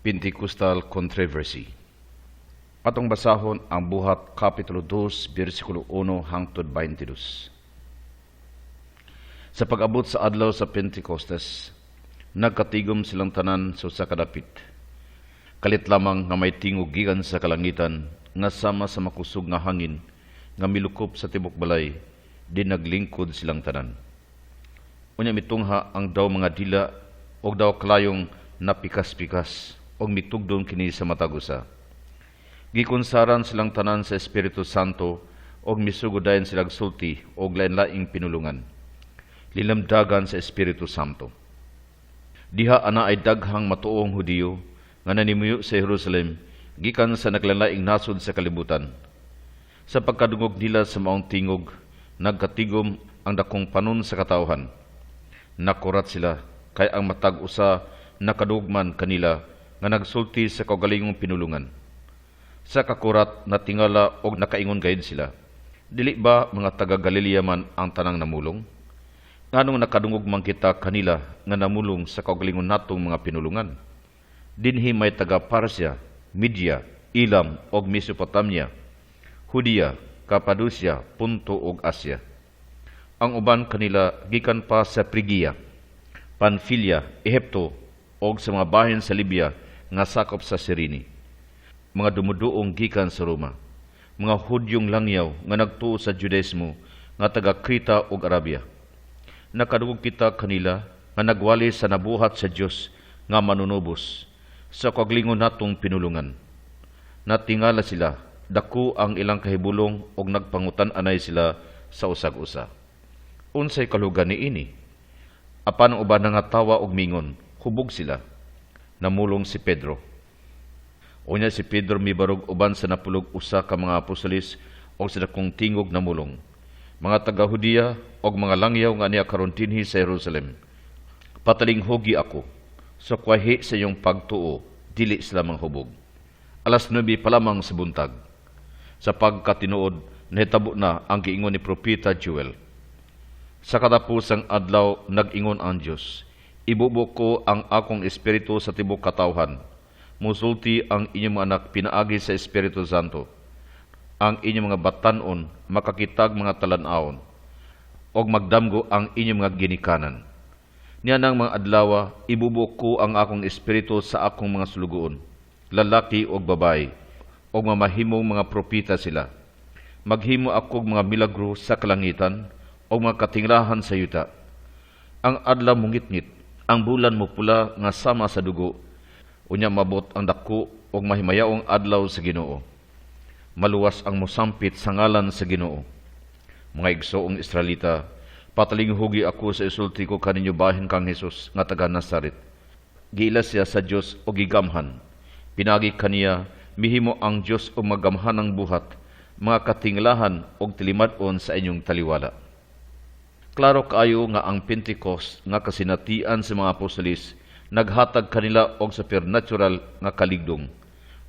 Pentecostal Controversy. Atong basahon ang Buhat Kapitulo 2, versikulo 1 hangtod 22. Sa pag-abot sa adlaw sa Pentecostes, nagkatigom silang tanan sa kadapit. Kalit lamang nga may tingog gikan sa kalangitan, nga sama sa makusog nga hangin, nga milukop sa tibok balay, di naglingkod silang tanan. Unya mitungha ang daw mga dila, o daw klayong napikas-pikas, o mitugdon kini sa matagusa. Gikunsaran silang tanan sa Espiritu Santo, o misugodayan silang sulti, o lain-laing pinulungan. Lilamdagan sa Espiritu Santo. Diha ana ay daghang matuong Hudiyo, nga nanimuyo sa Jerusalem, gikan sa naglainlaing nasod sa kalibutan. Sa pagkadungog nila sa maong tingog, nagkatigom ang dakong panon sa katawhan. Nakurat sila, kay ang matag usa nakadugman kanila, nga nagsulti sa kaugalingong pinulungan. Sa kakurat na tingala o nakaingon gayud sila, dili ba mga taga Galilea man ang tanang namulong? Nganong nakadungog man kita kanila nga namulong sa kaugalingon natong mga pinulungan? Dinhi may taga Parsya, Media, Elam og Mesopotamia, Hudia, Kapadusya, Punto ug Asya. Ang uban kanila gikan pa sa Phrygia, Pamphylia, Ehipto og sa mga bahin sa Libya nga sakop sa Cyrene. Mga dumuduong gikan sa Roma, mga Hudyong langyaw nga nagtuo sa Judaismo nga taga Krita ug Arabia. Nakadungog kita kanila nga nagwali sa nabuhat sa Dios nga manunubos sa kaugalingon natong pinulungan. Natingala sila, dako ang ilang kahibulong og nagpangutan-anay sila sa usag-usa. Unsay kalugan niini? Apan ang uban nga tawa og mingon, hubog sila. Namulong si Pedro. Unya si Pedro mibarog uban sa napulog usa ka mga apostolis o sa dakong tingog namulong. Mga taga-Hudiya o mga langyaw nga niya karon dinhi sa Jerusalem. Pataling hugi ako, sa kwahi sa iyong pagtuo, dili sila manghubog. Alas 9 pa lamang sa buntag. Sa pagkatinuod, nahitabo na ang giingon ni Propeta Joel. Sa katapusang adlaw, nag-ingon ang Diyos, ibubo ko ang akong espiritu sa tibok katawhan. Musulti ang inyong anak pinaagi sa Espiritu Santo. Ang inyong mga batanon makakitag mga talan-awon, og magdamgo ang inyong mga ginikanan. Niya ng mga adlawa, ibubo ko ang akong espiritu sa akong mga sulugoon, lalaki og babae, og mamahimong mga propita sila. Maghimo ako mga milagro sa kalangitan, og mga katinglahan sa yuta. Ang adlaw mungitngit, ang bulan mo pula nga sama sa dugo, unya mabot ang dako og mahimayaong adlaw sa Ginoo. Maluwas ang mosampit sa ngalan sa Ginoo. Mga igsoong Israelita, pataling hugi ako sa isulti ko kaninyo bahin kang Hesus nga taga Nazaret. Giila siya sa Dios o gigamhan. Pinagi kaniya, mihimo ang Dios o magamhanang buhat, mga katinglahan o tilimad-on sa inyong taliwala. Klaro kaayo nga ang Pentecost nga kasinatian sa mga apostolis naghatag kanila og supernatural nga kaligdong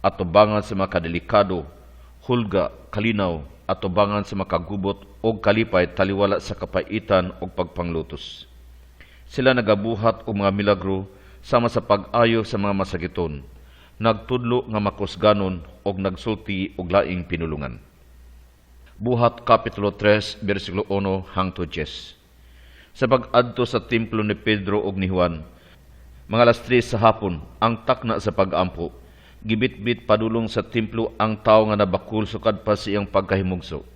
at tubangan sa mga kadelikado, hulga, kalinaw at tubangan sa makagubot og kalipay taliwala sa kapaitan og pagpanglutos. Sila nagabuhat og mga milagro sama sa pag-ayo sa mga masakiton, nagtudlo nga makusganon og nagsulti og laing pinulungan. Buhat Kapitulo 3, versikulo 1 hangtod 10. Sa pag-adto sa templo ni Pedro ug ni Juan, mga alas 3 sa hapon, ang takna sa pag-ampo, gibit-bit padulong sa templo ang tao nga nabakul sukad pa siyang pagkahimugso.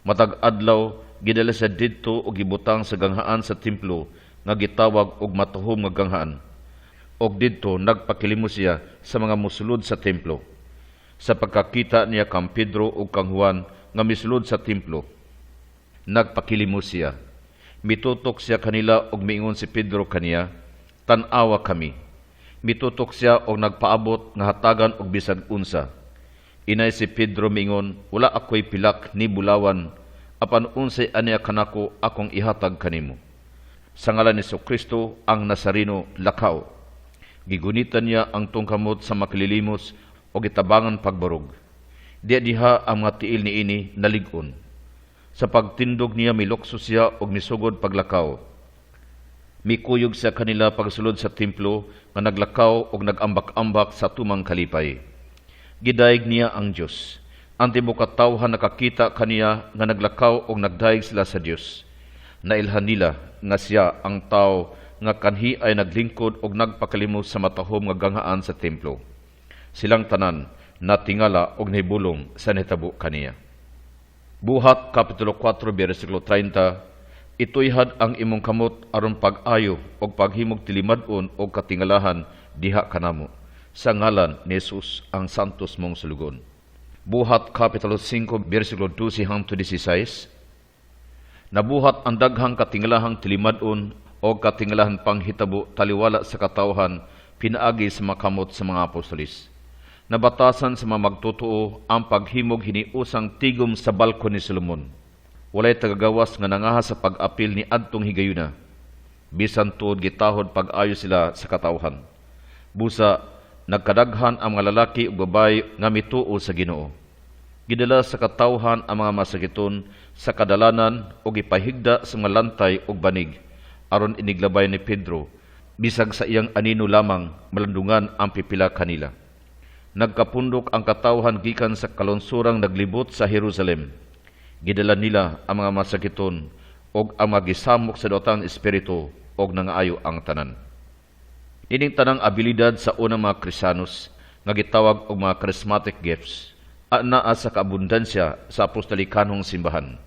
Matag adlaw, gidala siya didto o gibutang sa ganghaan sa templo nga gitawag og matuhom nga ganghaan. Og didto nagpakilimo siya sa mga musulod sa templo. Sa pagkakita niya kang Pedro ug kang Juan nga misulod sa templo, nagpakilimo siya. Mitutok siya kanila og miingon si Pedro kaniya, "Tan-awa kami." Mitutok siya og nagpaabot nga hatagan og bisag unsa. Inay si Pedro mingon, "Wala ako'y pilak ni bulawan, apan unsay aniya kanako akong ihatag kanimo. Sa ngalan ni Kristo ang Nazareno, lakaw." Gigunitan niya ang tungkamot sa makililimos o gitabangan pagbarog. Diha ang mga tiil ni ini naligon. Sa pagtindog niya milokso siya og misugod paglakaw. Mikuyog sa kanila pagsulod sa templo nga naglakaw og nagambak-ambak sa tumang kalipay. Gidayeg niya ang Dios. Ang tibuok katawhan nakakita kaniya nga naglakaw og nagdayeg sila sa Dios. Nailhan nila nga siya ang tao nga kanhi ay naglingkod og nagpakalimos sa matahom nga ganghaan sa templo. Silang tanan natingala og nahibulong sa nahitabo kaniya. Buhat Kapitulo 4 versikulo 30. Ituyhad ang imong kamot aron pag-ayo og paghimog tilimad-on og katingalahan diha kanamo sa ngalan ni Jesus ang santos mong sulugon. Buhat Kapitulo 5 versikulo 12 hangtod 16. Nabuhat ang daghang katingalahang tilimad-on o katingalahan panghitabo taliwala sa katawhan pinaagi sa makamot sa mga apostolis. Nabatasan sa mga magtotoo ang paghimog hiniusang tigom sa balkon ni Solomon. Walay tagagawas nga nangaha sa pag-apil ni adtong higayuna. Bisan tuod gitahod pag-ayo sila sa katawhan. Busa, nagkadaghan ang mga lalaki ug babae nga mituo sa Ginoo. Gidala sa katawhan ang mga masakiton sa kadalanan o gipahigda sa mga lantay ug banig aron iniglabay ni Pedro bisag sa iyang anino lamang malandungan ang pipila kanila. Nagkapundok ang katawhan gikan sa kalunsurang naglibot sa Jerusalem. Gidala nila ang mga masakiton og ang magisamok sa dotang espiritu og nangaayo ang tanan. Ining tanang abilidad sa unang mga Kristiyanos nga gitawag og mga charismatic gifts naa sa kaabundansya sa apostolikanong simbahan.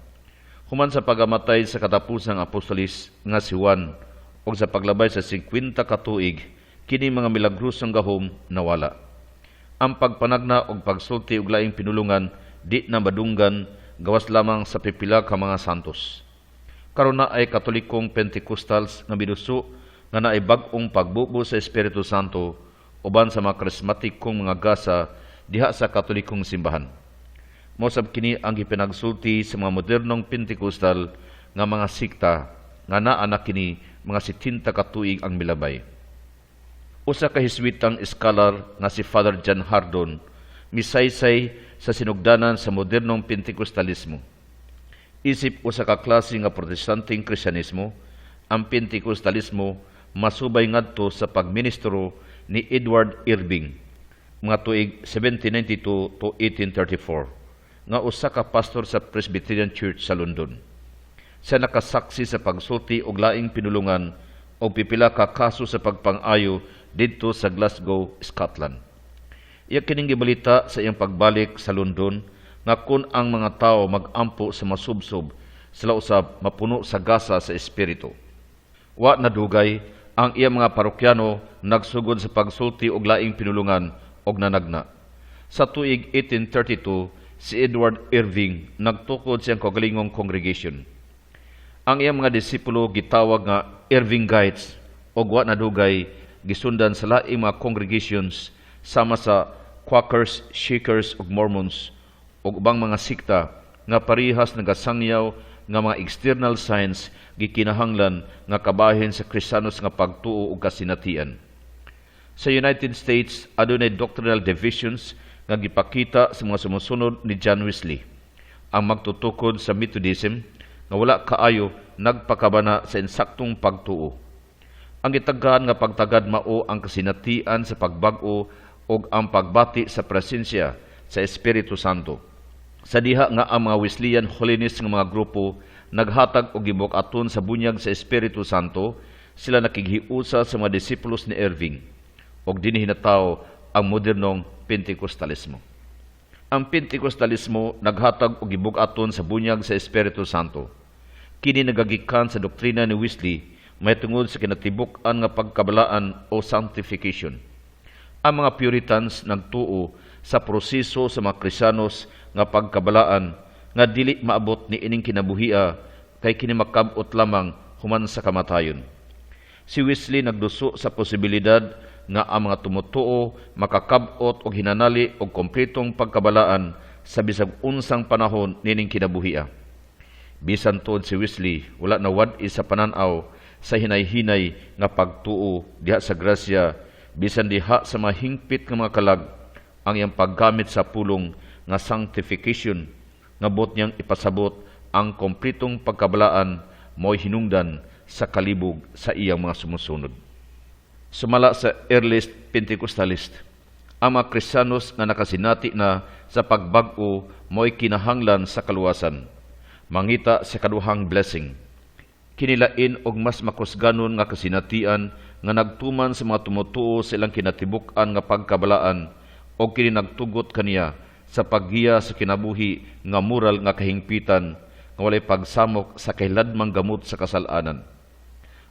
Human sa pagamatay sa katapusang apostolis nga si Juan o sa paglabay sa 50 katuig, kini mga milagrosong gahom nawala. Ang pagpanagna o pagsulti og laing pinulungan di na madunggan gawas lamang sa pipila ka mga santos. Karon na ay Katolikong Pentecostals nga binuso nga naay bag-ong pagbubo sa Espiritu Santo uban sa mga karismatikong mga gasa diha sa Katolikong simbahan. Mosab kini ang ipinagsulti sa mga modernong Pentecostal nga mga sikta nga naa na kini mga 70 katuig ang milabay. Usa ka Hiswitang scholar nga si Father John Hardon misaysay sa sinugdanan sa modernong Pentecostalismo. Isip usa ka klase nga protestanteng Kristyanismo, ang Pentecostalismo masubay ngadto sa pagministro ni Edward Irving mga tuig 1792 to 1834 nga usa ka pastor sa Presbyterian Church sa London. Siya nakasaksi sa pagsulti og laing pinulungan o pipila ka kaso sa pagpang-ayo didto sa Glasgow, Scotland. Iya kining gibalita sa iyang pagbalik sa London nga kun ang mga tao mag-ampo sa masubsob, sila usab mapuno sa gasa sa espiritu. Wa nadugay ang iyang mga parokyano nagsugod sa pagsulti og laing pinulungan og nanagna. Sa tuig 1832, si Edward Irving nagtukod siyang kaugalingong congregation. Ang iyang mga disipulo gitawag nga Irvingites o wa nadugay gisundan sa laing mga congregations sama sa Quakers, Shakers ug Mormons ug ubang mga sikta nga parihas nagasangyaw nga mga external signs gikinahanglan nga kabahin sa Kristiyanos nga pagtuo ug kasinatian. Sa United States adunay doctrinal divisions nga gipakita sa mga sumusunod ni John Wesley. Ang magtutukod sa Methodism nga wala kaayo nagpakabana sa insaktong pagtuo. Ang gitaghan nga pagtagad mao ang kasinatian sa pagbag-o ug ang pagbati sa presensya sa Espiritu Santo. Sa diha nga ang mga Wesleyan holiness nga mga grupo naghatag og gibuk-aton sa bunyag sa Espiritu Santo, sila nakighiusa sa mga disipulos ni Irving og dinhi hinataw ang modernong Pentecostalismo. Ang Pentecostalismo naghatag og gibug-aton sa bunyag sa Espiritu Santo. Kini nagagikan sa doktrina ni Wesley may tungod sa kinatibuk-an nga pagkabalaan o sanctification. Ang mga Puritans nagtuo sa proseso sa mga Kristiyanos nga pagkabalaan nga dili maabot ni ining kinabuhia kay kini makab-ot lamang human sa kamatayon. Si Wesley nagduso sa posibilidad nga ang mga tumutuo makakab-ot og hinanali og kompletong pagkabalaan sa bisag unsang panahon nining kinabuhia. Bisan tuod si Wesley wala na wad-i sa pananaw sa hinay-hinay nga pagtuo diha sa grasya bisan diha sa mga hingpit nga mga kalag ang iyang paggamit sa pulong nga sanctification nga bot niyang ipasabot ang kompletong pagkabalaan mo'y hinungdan sa kalibog sa iyang mga sumusunod. Sumala sa earliest Pentecostalist, ang mga Kristiyanos nga nakasinati na sa pagbag-o mo'y kinahanglan sa kaluwasan, mangita sa kaduhang blessing. Kinilain og mas makusganon nga kasinatian nga nagtuman sa mga tumutuo sa ilang kinatibuk-an nga pagkabalaan o kini nagtugot kaniya sa paggiya sa kinabuhi nga moral nga kahingpitan nga walay pagsamok sa kahiladmang gamot sa kasalanan.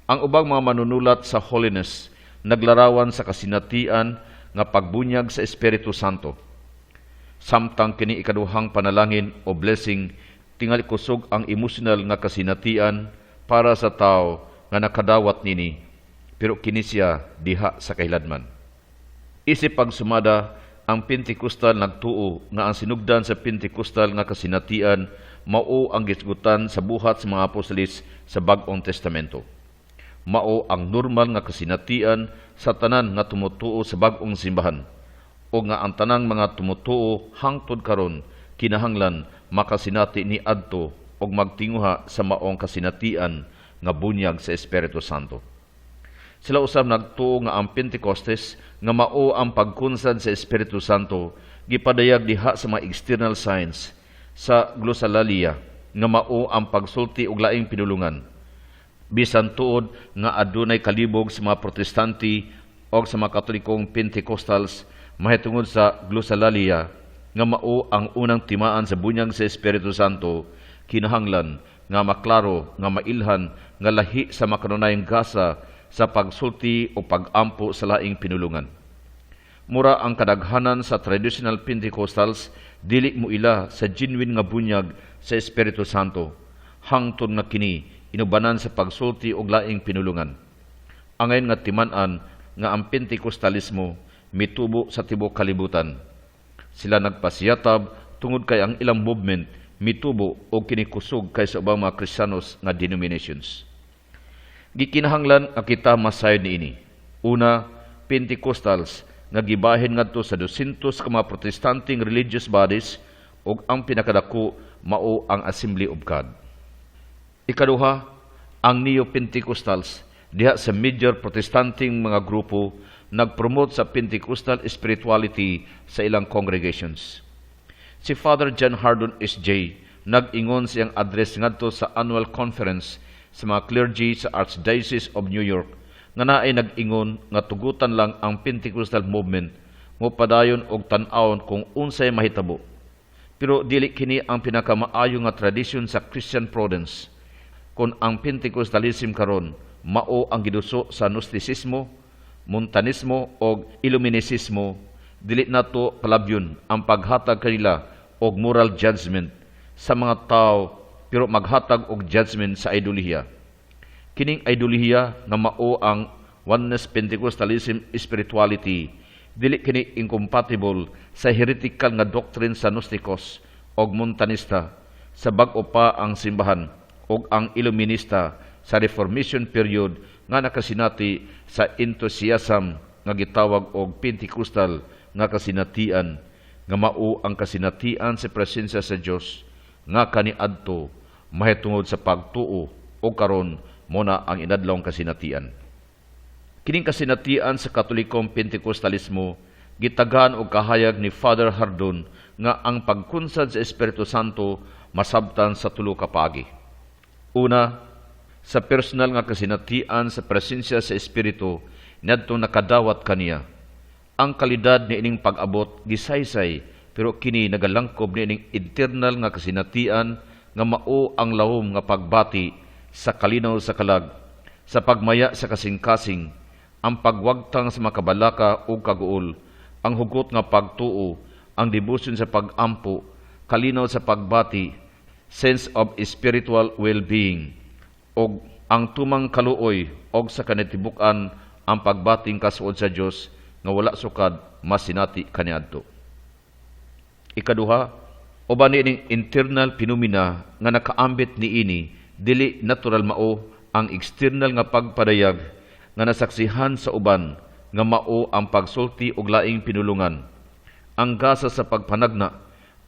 Ang ubang mga manunulat sa holiness naglarawan sa kasinatian nga pagbunyag sa Espiritu Santo. Samtang kini ikaduhang panalangin o blessing, tingali kusog ang emotional nga kasinatian para sa tao nga nakadawat nini, pero kini siya diha sa kahiladman. Isip pagsumada, ang Pentecostal nagtuo nga ang sinugdan sa Pentecostal nga kasinatian mao ang gisgutan sa buhat sa mga apostolis sa Bag-ong Testamento. Mao ang normal nga kasinatian sa tanan nga tumutuo sa bag-ong simbahan o nga ang tanang mga tumutuo hangtod karon kinahanglan makasinati ni adto og magtinguha sa maong kasinatian nga bunyag sa Espiritu Santo. Sila usab nagtuo nga ang Pentecostes nga mao ang pagkunsad sa Espiritu Santo gipadayag diha sa mga external signs sa glossolalia nga mao ang pagsulti og laing pinulungan. Bisan tuod nga adunay kalibog sa mga Protestante o sa mga Katolikong Pentecostals mahitungod sa glossolalia nga mao ang unang timaan sa bunyag sa Espiritu Santo, kinahanglan nga maklaro nga mailhan nga lahi sa makanunayang gasa sa pagsulti o pag-ampo sa laing pinulungan. Mura ang kadaghanan sa traditional Pentecostals dili mo ila sa genuine nga bunyag sa Espiritu Santo, hangtod nga kini inubanan sa pagsulti og laing pinulungan. Angayon nga timan-an nga ang Pentecostalismo mitubo sa tibuok kalibutan. Sila nagpasiyatab tungod kay ang ilang movement mitubo o kinikusog kay sa ubang mga Kristiyanos nga denominations. Gikinahanglan ang kita masayod niini. Una, Pentecostals nga gibahin ngadto sa 200 ka mga Protestanteng religious bodies ug ang pinakadako mao ang Assembly of God. Ikaduha, ang Neo-Pentecostals diha sa major Protestanteng mga grupo nagpromote sa Pentecostal spirituality sa ilang congregations. Si Father John Hardon S.J. nag-ingon siyang address ngadto sa annual conference sa mga clergy sa Archdiocese of New York nga naay nag-ingon nga tugutan lang ang Pentecostal movement mo padayon og tan-awon kung unsay mahitabo. Pero dili kini ang pinakamaayo nga tradisyon sa Christian Prudence. Kung ang Pentecostalism karon mao ang giduso sa Gnosticismo, Montanismo o Illuminismo, dili nato kalabyon ang paghatag kanila og moral judgment sa mga tao pero maghatag og judgment sa idoliya. Kining idoliya nga mao ang Oneness Pentecostalism spirituality dili kini incompatible sa heretical nga doctrine sa Gnosticos og Montanista sa bag-o pa ang simbahan og ang Illuminista sa Reformation period nga nakasinati sa enthusiasm nga gitawag og Pentecostal nga kasinatian nga mao ang kasinatian sa presensya sa Dios nga kaniadto mahitungod sa pagtuo o karon mo na ang inadlawng kasinatian. Kining kasinatian sa Katolikong Pentecostalismo gitagaan og kahayag ni Father Hardon nga ang pagkunsad sa Espiritu Santo masabtan sa tulo ka paagi. Una, sa personal nga kasinatian sa presensya sa Espiritu ngadtong nakadawat kaniya. Ang kalidad ni ining pag-abot gisaysay pero kini nagalangkob ni ining internal nga kasinatian nga mao ang lahom nga pagbati sa kalinaw sa kalag, sa pagmaya sa kasing-kasing, ang pagwagtang sa makabalaka o kaguol, ang hugot nga pagtuo, ang devotion sa pag-ampo, kalinaw sa pagbati, sense of spiritual well-being, og ang tumang kaluoy og sa kanitibukan ang pagbating kasuod sa Dios nga wala sukad masinati kaniadto. Ikaduha, uban niining internal phenomena nga nakaambit niini dili natural mao ang external nga pagpadayag nga nasaksihan sa uban nga mao ang pagsulti og laing pinulungan, ang gasa sa pagpanagna,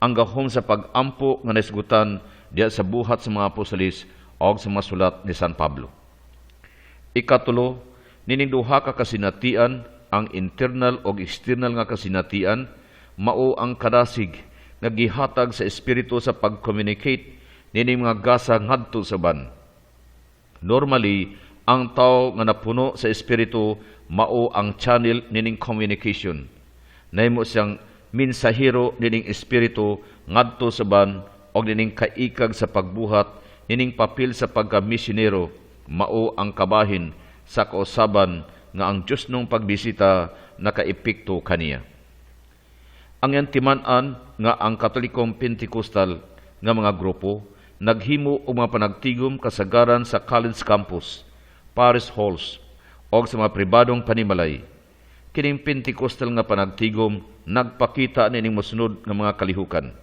ang gahom sa pag-ampo nga nasgutan diya sa buhat sa mga apostolis o sa mga sulat ni San Pablo. Ikatulo, nining duha ka kasinatian, ang internal o external nga kasinatian, mao ang kadasig nga gihatag sa espiritu sa pag-communicate nining mga gasa ngadto sa ban. Normally, ang tao nga napuno sa espiritu mao ang channel nining communication. Nahimo siyang minsahero nining espiritu ngadto sa ban og nining kaikag sa pagbuhat, nining papel sa pagka-misyonero mao ang kabahin sa kausaban nga ang Diyos nung pagbisita nakaepekto kaniya. Ang yantiman-an nga ang Katolikong Pentecostal nga mga grupo naghimo og mga panagtigom kasagaran sa college campus, parish halls, o sa mga pribadong panimalay. Kining Pentecostal nga panagtigom nagpakita nining mosunod nga mga kalihukan.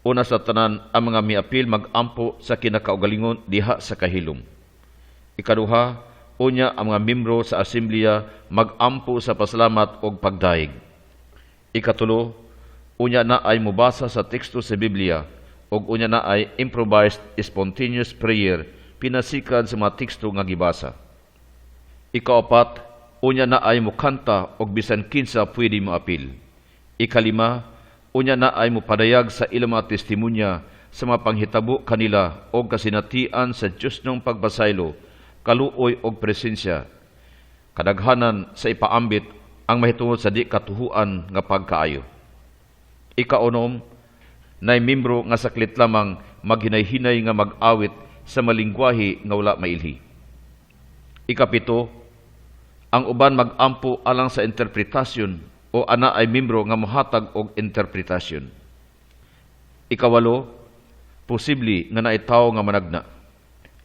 Una sa tanan, ang mga miapil mag-ampo sa kinakaugalingon diha sa kahilom. Ikaduha, unya ang mga membro sa asemblea mag-ampo sa pasalamat o pagdaig. Ikatulo, unya na ay mubasa sa teksto sa Biblia o unya na ay improvised spontaneous prayer pinasikan sa mga teksto nga gibasa. Ikaapat, unya na ay mukanta o bisan kinsa pwede mo apil. Ikalima, unya na ay mupadayag sa ilang mga testimonya sa mga panghitabo kanila o kasinatian sa Diyos ng pagbasaylo, kaluoy o presensya. Kadaghanan sa ipaambit ang mahitungod sa di katuhuan nga pagkaayo. Ikaunom, nay membro nga saklit lamang maghinay-hinay nga mag-awit sa malingwahe nga wala mailhi. Ikapito, ang uban mag-ampo alang sa interpretasyon o ana ay membro nga mohatag og interpretasyon. Ikawalo, posible nga naitaw nga managna.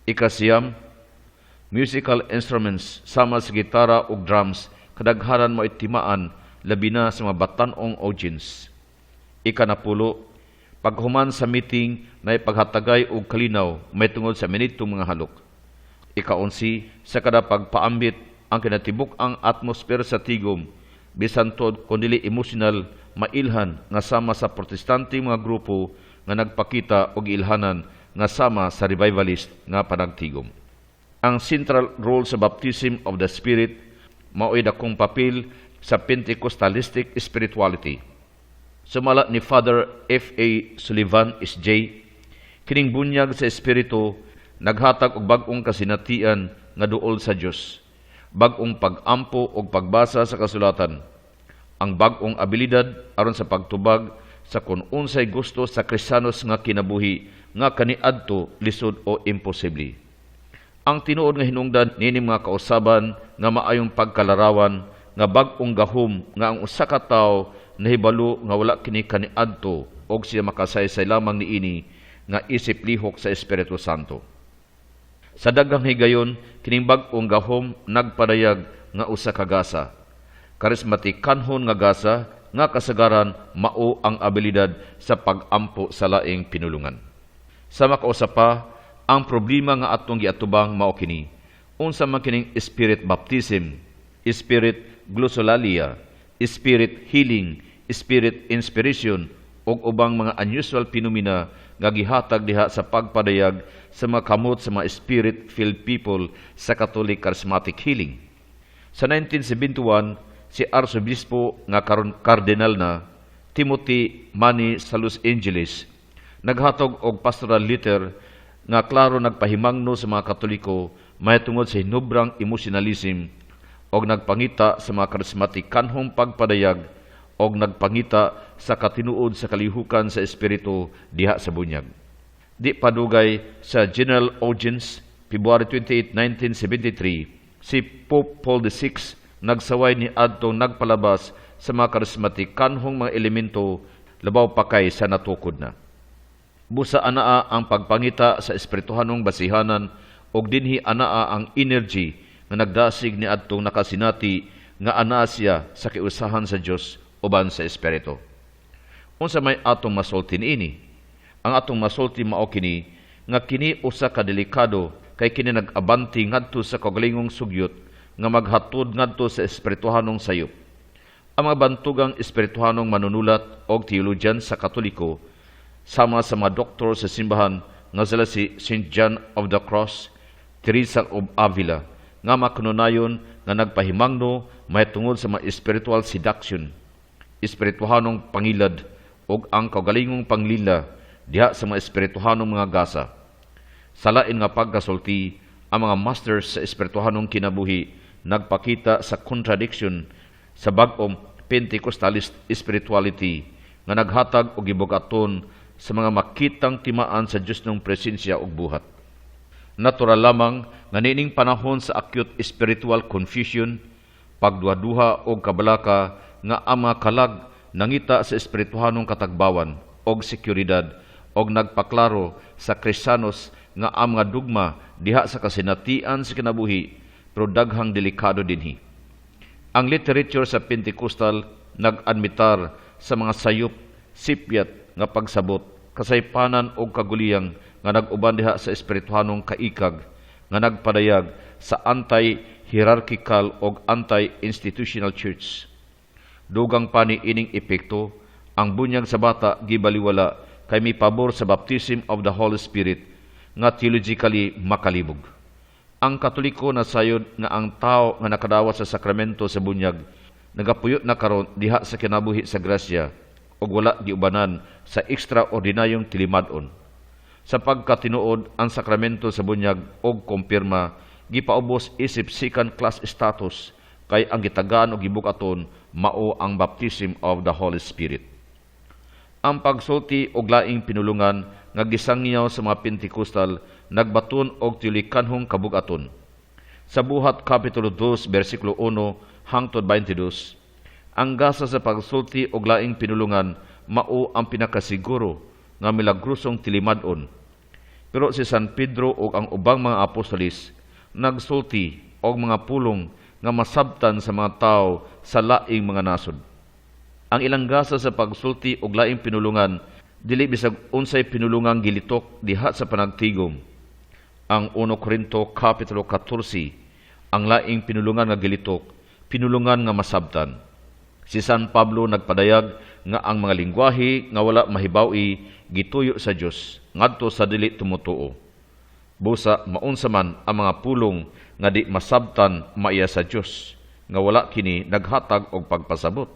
Ikasiyam, musical instruments sama sa gitara ug drums kadaghanan mo itimaan labi na sa mga batan-ong audience. Ikanapulo, paghuman sa meeting na ipaghatagay og kalinaw may tungod sa minitong mga halok. Ikaunsi, sa kada pagpaambit ang kinatibuk ang atmosfera sa tigom bisan tod kundili emotional mailhan nga sama sa protestante mga grupo nga nagpakita og ilhanan nga sama sa revivalist nga panagtigom. Ang central role sa baptism of the Spirit mao'y dakong papel sa Pentecostalistic spirituality. Sumala ni Father F.A. Sullivan, S.J., kining bunyag sa espiritu naghatag og bag-ong kasinatian nga duol sa Dios, bag-ong pag-ampo og pagbasa sa kasulatan, ang bag-ong abilidad aron sa pagtubag sa kun unsay gusto sa Kristiyanos nga kinabuhi nga kaniadto lisod o imposible. Ang tinuod nga hinungdan nini mga kausaban nga maayong pagkalarawan nga bag-ong gahom nga ang usa ka tawo nahibalo nga wala kini kaniadto og siya makasaysay lamang niini nga isip lihok sa Espiritu Santo. Sa daghang higayon kining bag-ong gahom nagpadayag nga usa ka gasa. Karismatik kanhon nga gasa nga kasagaran mao ang abilidad sa pag-ampo sa laing pinulungan. Sa makausap pa, ang problema nga atong giatubang mao kini. Unsa man kining spirit baptism, spirit glossolalia, spirit healing, spirit inspiration ug ubang mga unusual phenomena nga gihatag diha sa pagpadayag sa mga kamot sa mga spirit-filled people sa Catholic Charismatic Healing. Sa 1971, si Arsobispo nga karon Cardinal na Timothy Mani sa Los Angeles naghatog og pastoral letter nga klaro nagpahimangno sa mga Katoliko mahitungod sa hinubrang emotionalism og nagpangita sa mga charismatic kanhong pagpadayag og nagpangita sa katinuod sa kalihukan sa espiritu diha sa bunyag. Di padugay sa General Audience, February 28, 1973, si Pope Paul VI nagsaway ni adtong nagpalabas sa mga charismatic kanhong mga elemento labaw pa kay sa natukod na. Busa anaa ang pagpangita sa espirituhanong basihanan og dinhi anaa ang energy nga nagdasig ni adtong nakasinati nga anaa siya sa kiusahan sa Dios uban sa espiritu. Unsa may atong masultin ini? Ang atong masulti mao kini nga kini usa ka delikado kay kini nag-abanti ngadto sa kaugalingong sugyot nga maghatod ngadto sa espirituhanong sayop. Ang mga bantugang espirituhanong manunulat og teologian sa Katoliko sama sa mga doktor sa simbahan nga sila si St. John of the Cross, Teresa of Avila, nga makununayon nga nagpahimangno mahitungod sa mga spiritual seduction, espirituhanong pangilad o ang kaugalingong panglila diha sa mga espirituhanong mga gasa. Sa lain nga pagkasulti, ang mga masters sa espirituhanong kinabuhi nagpakita sa contradiction sa bag-ong Pentecostalist spirituality nga naghatag og gibugaton sa mga makitang timaan sa Dios ng presensya ug buhat. Natural lamang nga nining panahon sa acute spiritual confusion, pagduha-duha o kabalaka nga ang mga kalag nangita sa espirituhanong katagbawan o seguridad o nagpaklaro sa Kristiyanos nga ang mga dugma diha sa kasinatian sa kinabuhi pero daghang delikado dinhi. Ang literature sa Pentecostal nag-admitar sa mga sayop, sipyat nga pagsabot, kasaypanan o kaguliyang nga nag-uban diha sa espirituhanong kaikag nga nagpadayag sa anti-hierarchical o anti-institutional church. Dugang pa ni ining epekto, ang bunyag sa bata gibaliwala kay may pabor sa baptism of the Holy Spirit nga theologically makalibog. Ang Katoliko na sayod nga ang tao nga nakadawat sa sakramento sa bunyag nagapuyot na karon diha sa kinabuhi sa grasya ug wala giubanan sa ekstraordinaryong tilimad-on. Sa pagkatinuod ang sakramento sa bunyag og kumpirma gipaubos isip second class status kay ang gitagaan og gibukaton mao ang baptism of the Holy Spirit. Ang pagsulti og laing pinulungan nga gisangyaw sa mga Pentecostal nagbaton og tilikanhong kabugaton. Sa buhat Kapitulo 2 versikulo 1 hangtod 22, ang gasa sa pagsulti og laing pinulungan mao ang pinakasiguro nga milagrosong tilimad-on. Pero si San Pedro ug ang ubang mga apostolis nagsulti og mga pulong nga masabtan sa mga tao sa laing mga nasod. Ang ilang gasa sa pagsulti og laing pinulungan dili bisag unsay pinulungang gilitok diha sa panagtigom. Ang 1 Corinto Kapitulo 14, ang laing pinulungan nga gilitok, pinulungan nga masabtan. Si San Pablo nagpadayag nga ang mga lingwahe nga wala mahibaw-i gituyo sa Dios ngadto sa dili tumutuo. Busa maunsa man ang mga pulong nga di masabtan maiya sa Dios nga wala kini naghatag og pagpasabot.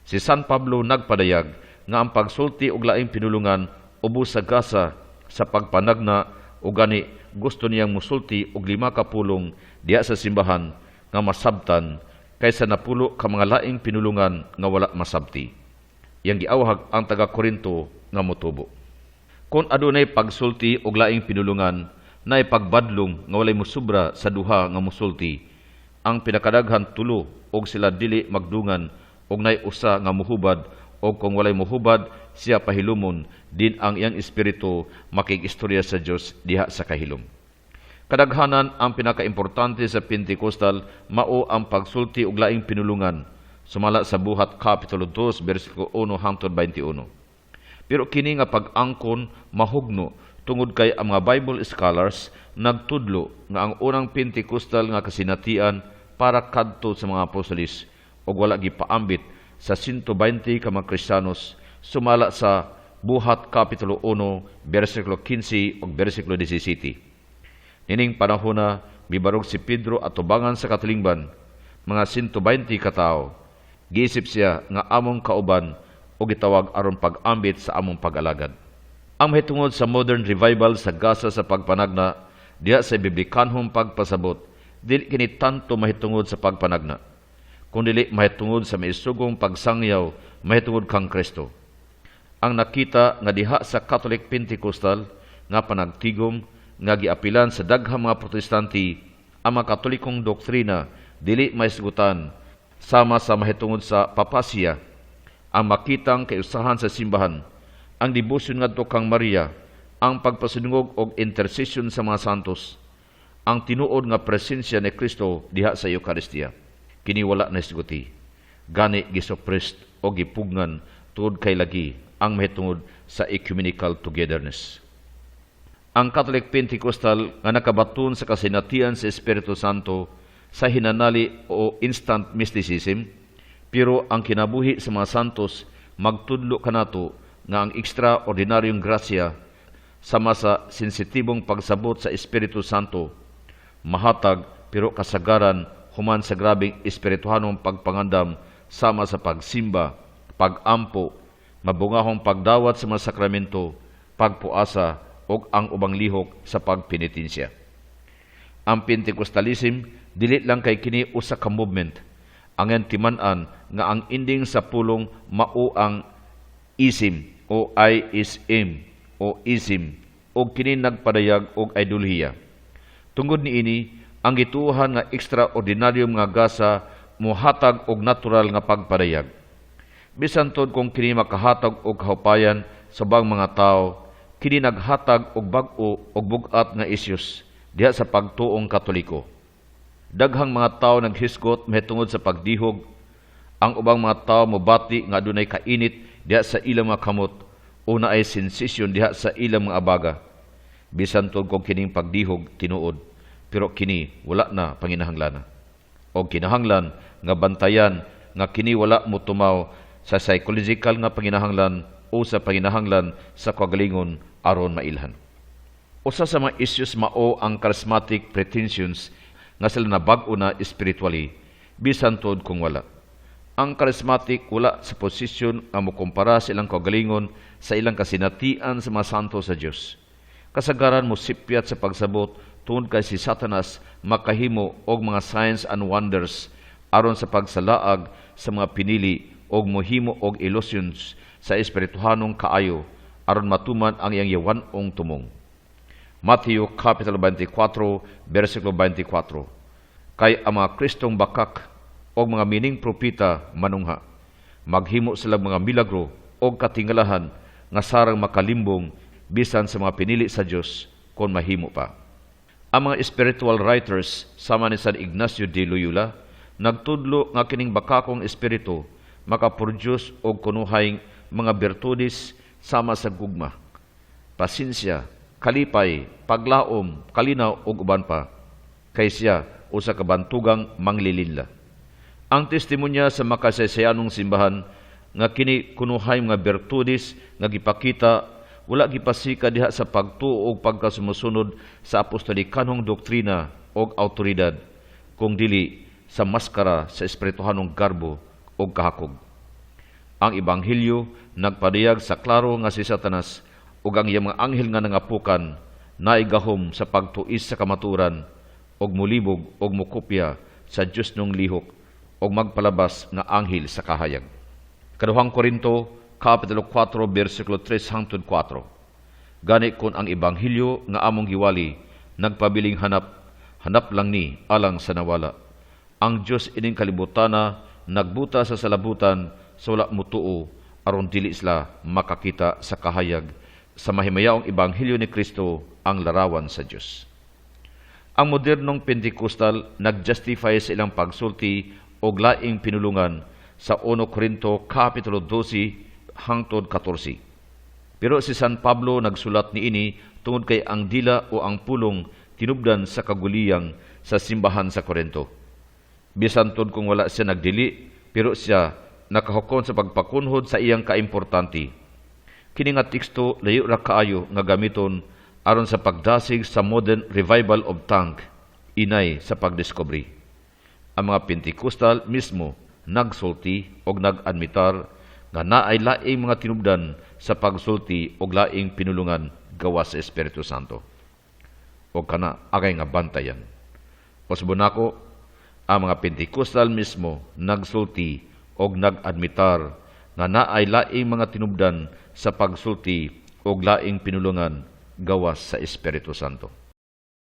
Si San Pablo nagpadayag nga ang pagsulti og laing pinulungan ubos sa gasa sa pagpanagna ug gani gusto niyang musulti og 5 ka pulong diha sa simbahan nga masabtan kaysa napulo ka mga laing pinulungan nga wala masabti. Yang giawhag ang taga Korinto nga motubo. Kung adunay pagsulti og laing pinulungan, naay pagbadlong nga walay musubra sa duha nga musulti, ang pinakadaghan tulo og sila dili magdungan og naay usa nga muhubad o kung walay muhubad siya pahilumon din ang iyang espiritu makikistorya sa Dios diha sa kahilom. Kadaghanan ang pinakaimportante sa Pentecostal mao ang pagsulti og laing pinulungan sumala sa buhat Kapitulo 2 versikulo 1 hangtod 21. Pero kini nga pag-angkon mahugno tungod kay ang mga Bible scholars nagtudlo nga ang unang Pentecostal nga kasinatian para kadto sa mga apostolis ug wala gipaambit sa 120 ka mga Kristiyanos sumala sa buhat Kapitulo 1 versikulo 15 ug versikulo 17. Nining panahon na mibarog si Pedro at tubangan sa katilingban, mga 120 katao. Giisip siya nga among kauban o gitawag aron pag-ambit sa among pag-alagad. Ang mahitungod sa modern revival sa gasa sa pagpanagna diha sa biblikanhong pagpasabot, dili kini tanto mahitungod sa pagpanagna, kundi mahitungod sa maisugong pagsangyaw mahitungod kang Kristo. Ang nakita nga diha sa Catholic Pentecostal nga panagtigom nga giapilan sa daghang mga protestante ang mga katolikong doktrina dili maisgutan sama sa mahitungod sa papasya, ang makitang kayusahan sa simbahan, ang debosyon ngadto kang Maria, ang pagpasinungog og intercession sa mga santos, ang tinuod nga presensya ni Kristo diha sa Eucharistia. Kini wala na isguti. Gani gisuppressed o gipugnan tuod kay lagi ang mahitungod sa ecumenical togetherness. Ang Catholic Pentecostal nga nakabaton sa kasinatian sa Espiritu Santo sa hinanali o instant mysticism, pero ang kinabuhi sa mga santos magtudlo kanato nga ang ekstraordinaryong grasya sama sa sensitibong pagsabot sa Espiritu Santo mahatag pero kasagaran human sa grabing espirituhanong pagpangandam sama sa pagsimba, pagampo, mabungahong pagdawat sa mga sakramento, pagpuasa o ang ubang lihok sa pagpenitensya. Ang Pentecostalism dili lang kay kini usa ka movement. Ang timan-an nga ang ending sa pulong mao ang ism o I-is-im o ism o kini nagpadayag og idolhiya. Tungod niini, ang gituohan nga extraordinaryong nga gasa mohatag og natural nga pagpadayag. Bisan tod kung kini makahatag og kahupayan sa bang mga tao, kini naghatag og bag-o og bugat nga isyus diha sa pagtuong Katoliko. Daghang mga tao naghisgot mahitungod sa pagdihog. Ang ubang mga tao mobati nga adunay kainit diha sa ilang mga kamot o naay sensasyon diha sa ilang mga abaga. Bisan tod kung kining pagdihog tinuod, pero kini wala na panginahanglan. O kinahanglan nga bantayan nga kini wala mo tumaw sa psychological nga panginahanglan o sa panginahanglan sa kagalingon aron mailhan. Usa sa mga issues mao ang charismatic pretensions nga sila na bag-o na spiritually, bisan tod kung wala. Ang charismatic wala sa posisyon nga mokumpara sa ilang kagalingon sa ilang kasinatian sa mga santo sa Dios. Kasagaran mo sipyat sa pagsabot tungod kay si Satanas makahimo og mga signs and wonders aron sa pagsalaag sa mga pinili og mohimo og illusions sa espirituhanong kaayo aron matuman ang iyang yawanong tumong. Mateo Kapitulo 24, versikulo 24. Kay ang mga Kristong bakak o mga mining propita manungha, maghimo sila mga milagro o katingalahan nga sarang makalimbong bisan sa mga pinili sa Dios kung mahimo pa. Ang mga spiritual writers sama ni San Ignacio de Loyola nagtudlo nga kining bakakong espiritu makaproduce og kunuhayng mga bertudes sama sa gugma, pasensya, kalipay, paglaom, kalinaw ug uban pa, kay siya usa ka bantugang manglilinla. Ang testimonya sa makasaysayanong simbahan nga kini kunuhay nga bertudes nga gipakita wala gipasika diha sa pagtuo ug pagkasumusunod sa apostolikanong doktrina ug awtoridad, kung dili sa maskara sa espirituhanong garbo ug kahakog. Ang ebanghelyo nagpadayag sa klaro nga si Satanas ug ang iyang mga anghel nga nangapukan naigahom sa pagtuis sa kamaturan og mulibog og mukopya sa Dios nung lihok og magpalabas nga anghel sa kahayag. Kaduhang Korinto Kapitulo 4 versikulo 3 hangtod 4. Gani kun ang ebanghelyo nga among giwali nagpabiling hanap lang ni alang sa nawala. Ang Dios ining kalibutana nagbuta sa salabutan sa wala mutuo aron dili sila makakita sa kahayag sa mahimayaong ebanghelyo ni Kristo ang larawan sa Dios. Ang modernong Pentecostal nag-justify sa ilang pagsulti og laing pinulungan sa 1 Korinto Kapitulo 12 hangtod 14. Pero si San Pablo nagsulat niini tungod kay ang dila o ang pulong tinubdan sa kaguliyang sa simbahan sa Korinto. Bisan tod kung wala siya nagdili, pero siya nakahukon sa pagpakunhod sa iyang kaimportanti. Kini nga teksto layo ra kaayo nga gamiton aron sa pagdasig sa modern revival of tongue, inay sa pagdiscovery. Ang mga Pentecostal mismo nagsulti og nag-admitar nga naay laing mga tinubdan sa pagsulti og laing pinulungan gawas sa Espiritu Santo. O kana agay nga bantayan. Usbon nako, ang mga Pentecostal mismo nagsulti og nag-admitar nga naay laing mga tinubdan sa pagsulti og laing pinulungan gawas sa Espiritu Santo.